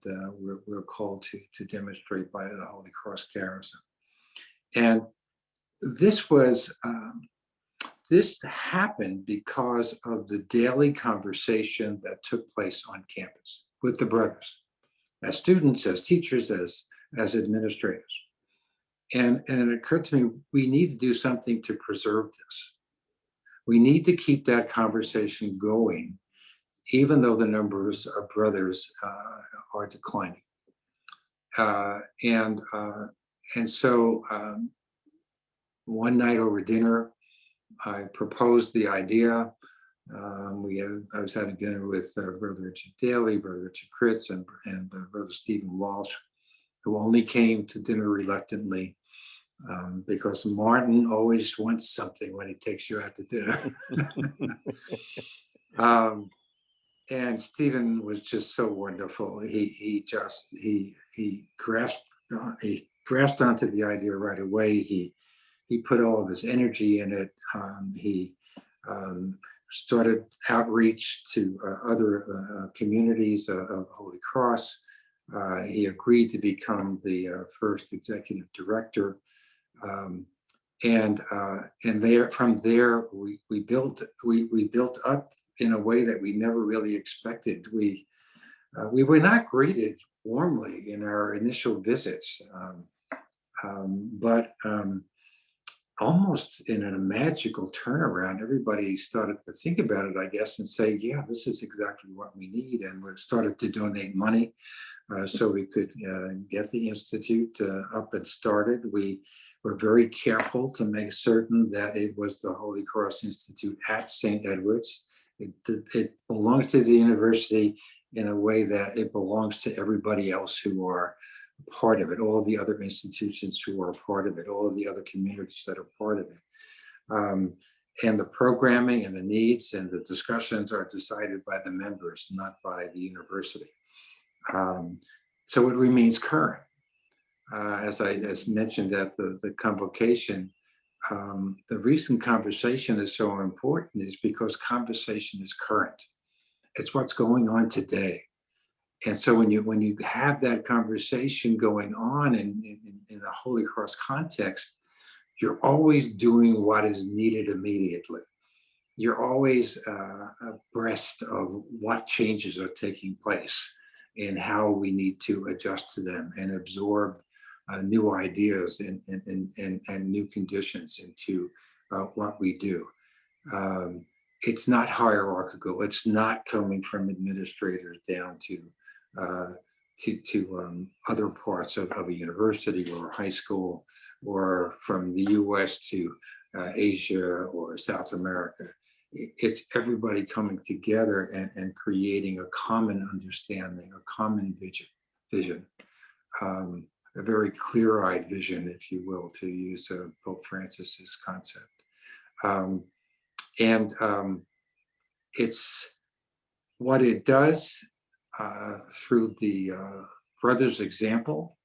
we're called to demonstrate by the Holy Cross charism. And this was this happened because of the daily conversation that took place on campus with the brothers, as students, as teachers, as administrators. And it occurred to me, we need to do something to preserve this. We need to keep that conversation going, even though the numbers of brothers are declining. And so one night over dinner, I proposed the idea. I was having dinner with Brother Richard Daly, Brother Richard Kritz, and Brother Stephen Walsh, who only came to dinner reluctantly because Martin always wants something when he takes you out to dinner. And Stephen was just so wonderful. He grasped onto the idea right away. He put all of his energy in it. He started outreach to other communities of Holy Cross. He agreed to become the first executive director. And from there, we built up in a way that we never really expected. We were not greeted warmly in our initial visits, but almost in a magical turnaround, everybody started to think about it, I guess, and say, yeah, this is exactly what we need. And we started to donate money so we could get the Institute up and started. We were very careful to make certain that it was the Holy Cross Institute at St. Edward's. It belongs to the university in a way that it belongs to everybody else who are part of it, all the other institutions who are part of it, all of the other communities that are part of it. And the programming and the needs and the discussions are decided by the members, not by the university. So it remains current. As mentioned at the convocation, the reason conversation is so important is because conversation is current. It's what's going on today. And so when you have that conversation going on in a Holy Cross context, you're always doing what is needed immediately. You're always abreast of what changes are taking place and how we need to adjust to them and absorb new ideas and new conditions into what we do. It's not hierarchical. It's not coming from administrators down to other parts of a university or high school, or from the US to Asia or South America. It's everybody coming together and creating a common understanding, a common vision, a very clear-eyed vision, if you will, to use Pope Francis's concept. It's what it does through the brothers' example,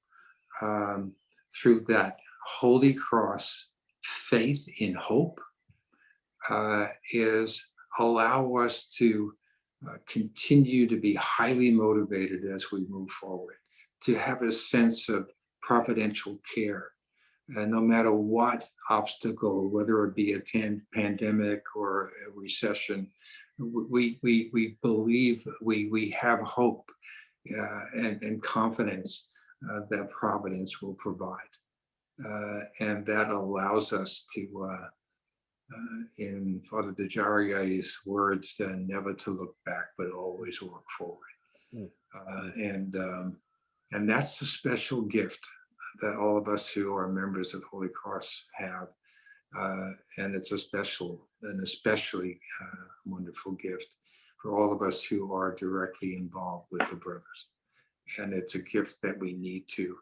through that Holy Cross faith in hope, is allow us to continue to be highly motivated as we move forward, to have a sense of providential care. No matter what obstacle, whether it be a pandemic or a recession, we believe we have hope and confidence that providence will provide. And that allows us to, in Father De Jaria's words, never to look back, but always work forward. And that's a special gift that all of us who are members of Holy Cross have, And it's an especially wonderful gift for all of us who are directly involved with the brothers. And it's a gift that we need to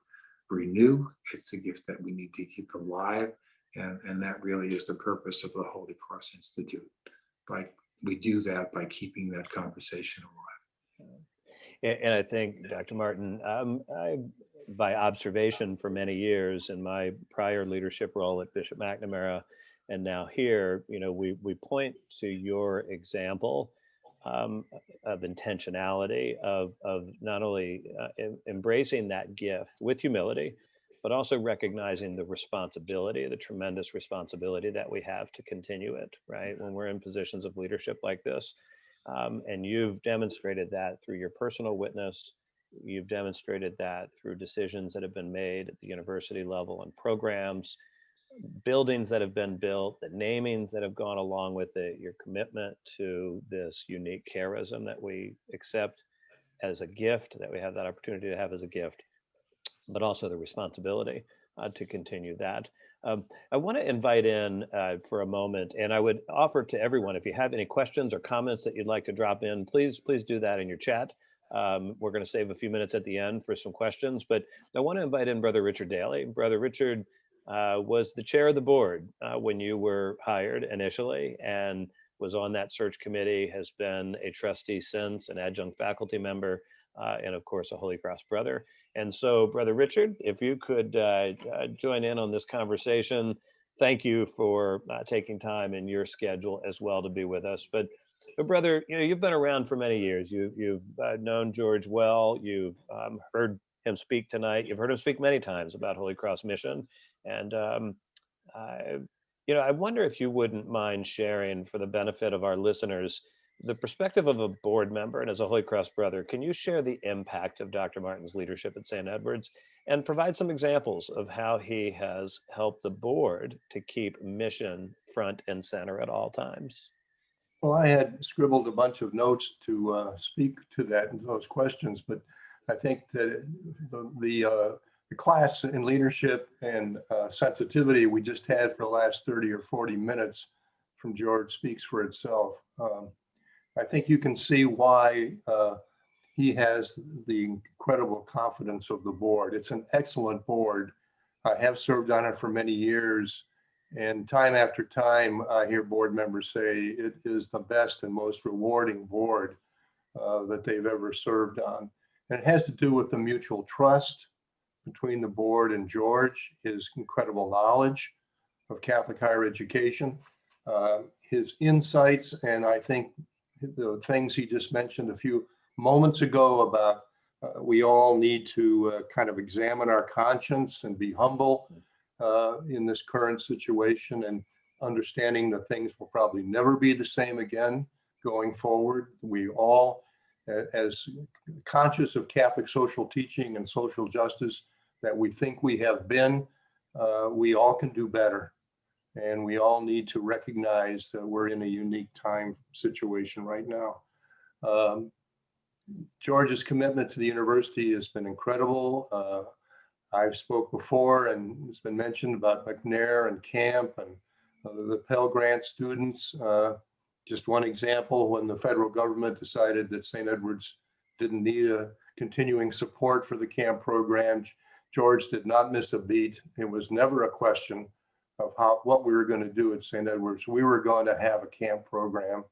renew. It's a gift that we need to keep alive. And that really is the purpose of the Holy Cross Institute. We do that by keeping that conversation alive. And I think, Dr. Martin, by observation for many years in my prior leadership role at Bishop McNamara, and now here, we point to your example of intentionality, of not only embracing that gift with humility, but also recognizing the responsibility, the tremendous responsibility that we have to continue it, right? When we're in positions of leadership like this. And you've demonstrated that through your personal witness. You've demonstrated that through decisions that have been made at the university level and programs, buildings that have been built, the namings that have gone along with it, your commitment to this unique charism that we accept as a gift, that we have that opportunity to have as a gift, but also the responsibility to continue that. I want to invite in for a moment, and I would offer to everyone, if you have any questions or comments that you'd like to drop in, please do that in your chat. We're going to save a few minutes at the end for some questions, but I want to invite in Brother Richard Daly. Brother Richard was the chair of the board when you were hired initially, and was on that search committee, has been a trustee since, an adjunct faculty member, and of course a Holy Cross brother. And so, Brother Richard, if you could join in on this conversation, thank you for taking time in your schedule as well to be with us. But brother, you've been around for many years. You've known George well. You've heard him speak tonight. You've heard him speak many times about Holy Cross Mission. And I wonder if you wouldn't mind sharing, for the benefit of our listeners, the perspective of a board member and as a Holy Cross brother. Can you share the impact of Dr. Martin's leadership at St. Edward's and provide some examples of how he has helped the board to keep mission front and center at all times? Well, I had scribbled a bunch of notes to speak to that and those questions, but I think that the class in leadership and sensitivity we just had for the last 30 or 40 minutes from George speaks for itself. I think you can see why he has the incredible confidence of the board. It's an excellent board. I have served on it for many years, and time after time, I hear board members say it is the best and most rewarding board that they've ever served on. And it has to do with the mutual trust between the board and George, his incredible knowledge of Catholic higher education, his insights, and I think the things he just mentioned a few moments ago about we all need to kind of examine our conscience and be humble in this current situation, and understanding that things will probably never be the same again going forward. We all, as conscious of Catholic social teaching and social justice that we think we have been, we all can do better. And we all need to recognize that we're in a unique time situation right now. George's commitment to the university has been incredible. I've spoke before, and it's been mentioned about McNair and Camp and the Pell Grant students. Just one example, when the federal government decided that St. Edward's didn't need a continuing support for the Camp program, George did not miss a beat. It was never a question of what we were going to do at St. Edward's. We were going to have a camp program,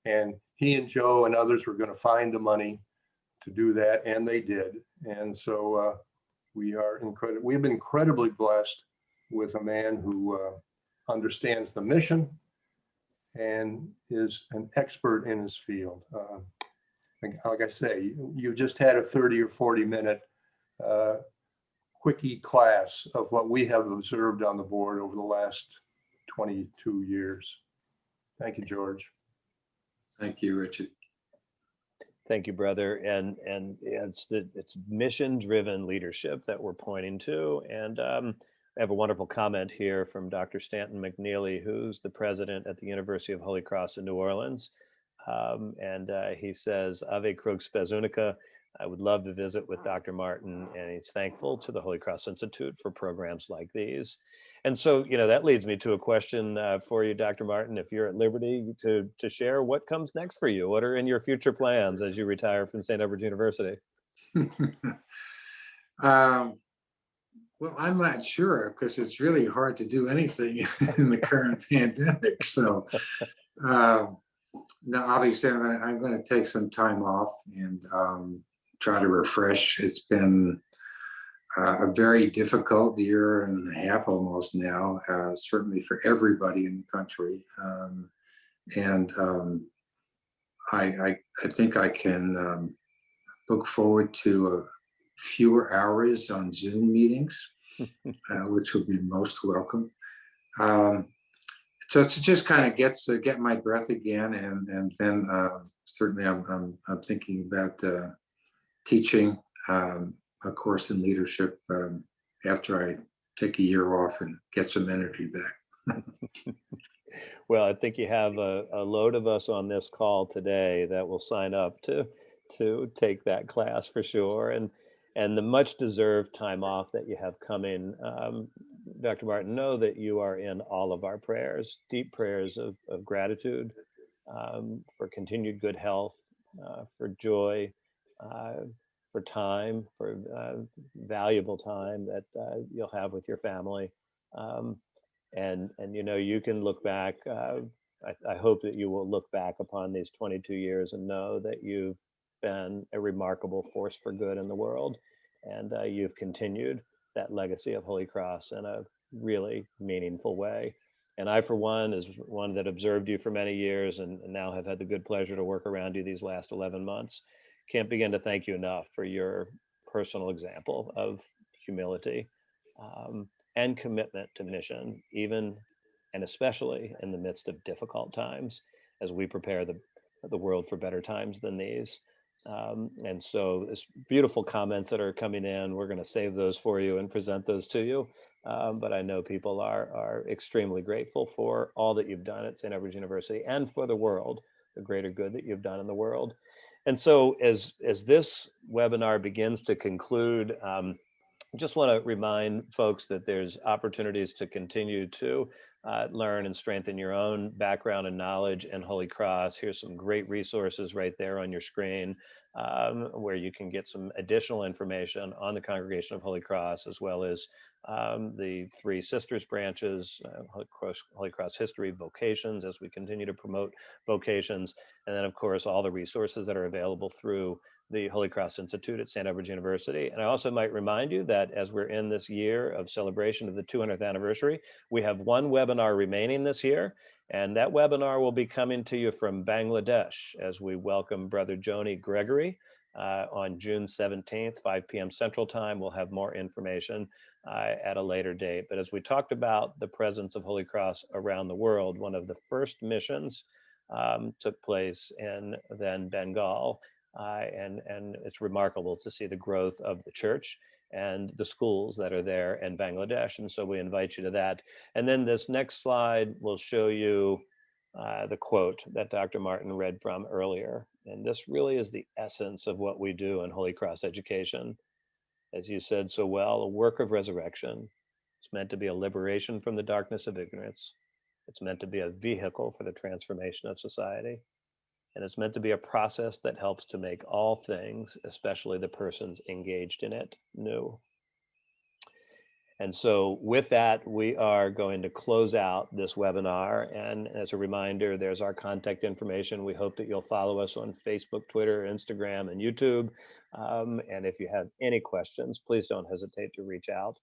and he and Joe and others were going to find the money to do that, and they did. And so we've been incredibly blessed with a man who understands the mission and is an expert in his field. Like I say, you just had a 30 or 40 minute quickie class of what we have observed on the board over the last 22 years. Thank you, George. Thank you, Richard. Thank you, brother. And it's mission-driven leadership that we're pointing to. And I have a wonderful comment here from Dr. Stanton McNeely, who's the president at the University of Holy Cross in New Orleans. And he says, Ave Crux Spes Unica. I would love to visit with Dr. Martin, and he's thankful to the Holy Cross Institute for programs like these. And so, that leads me to a question for you, Dr. Martin. If you're at liberty to share what comes next for you, what are in your future plans as you retire from St. Edward's University? Um, well, I'm not sure because it's really hard to do anything in the current pandemic. So, no, obviously, I'm going to take some time off and try to refresh. It's been a very difficult year and a half almost now, certainly for everybody in the country. And I think I can look forward to fewer hours on Zoom meetings, which will be most welcome. So it just kind of get my breath again, and then certainly I'm thinking about teaching a course in leadership after I take a year off and get some energy back. Well, I think you have a load of us on this call today that will sign up to take that class for sure, and the much deserved time off that you have coming. Dr. Martin, know that you are in all of our prayers, deep prayers of gratitude for continued good health, for joy, uh, for time, for valuable time that you'll have with your family. Um, and you can look back. I hope that you will look back upon these 22 years and know that you've been a remarkable force for good in the world, and you've continued that legacy of Holy Cross in a really meaningful way. And I, for one, as one that observed you for many years and now have had the good pleasure to work around you these last 11 months, can't begin to thank you enough for your personal example of humility. Um, and commitment to mission, even and especially in the midst of difficult times as we prepare the world for better times than these. And so, it's beautiful comments that are coming in. We're going to save those for you and present those to you. But I know people are extremely grateful for all that you've done at St. Edward's University and for the world, the greater good that you've done in the world. And so, as this webinar begins to conclude, just want to remind folks that there's opportunities to continue to learn and strengthen your own background and knowledge in Holy Cross. Here's some great resources right there on your screen where you can get some additional information on the Congregation of Holy Cross, as well as the three sisters branches, Holy Cross History, Vocations, as we continue to promote vocations, and then of course all the resources that are available through the Holy Cross Institute at St. Edward's University. And I also might remind you that as we're in this year of celebration of the 200th anniversary, we have one webinar remaining this year, and that webinar will be coming to you from Bangladesh as we welcome Brother Joni Gregory on June 17th, 5 p.m. Central Time. We'll have more information at a later date. But as we talked about the presence of Holy Cross around the world, one of the first missions took place in then Bengal. And it's remarkable to see the growth of the church and the schools that are there in Bangladesh. And so we invite you to that. And then this next slide will show you the quote that Dr. Martin read from earlier. And this really is the essence of what we do in Holy Cross education. As you said so well, a work of resurrection. It's meant to be a liberation from the darkness of ignorance. It's meant to be a vehicle for the transformation of society. And it's meant to be a process that helps to make all things, especially the persons engaged in it, new. And so with that, we are going to close out this webinar. And as a reminder, there's our contact information. We hope that you'll follow us on Facebook, Twitter, Instagram, and YouTube. And if you have any questions, please don't hesitate to reach out.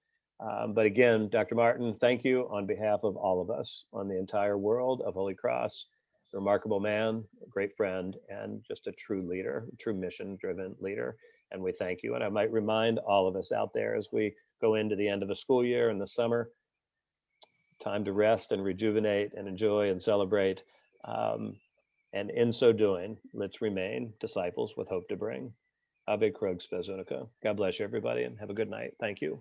But again, Dr. Martin, thank you on behalf of all of us on the entire world of Holy Cross. Remarkable man, a great friend, and just a true leader, true mission-driven leader. And we thank you. And I might remind all of us out there as we go into the end of a school year in the summer, time to rest and rejuvenate and enjoy and celebrate. And in so doing, let's remain disciples with hope to bring. Ave Krog Spezunica. God bless you, everybody, and have a good night. Thank you.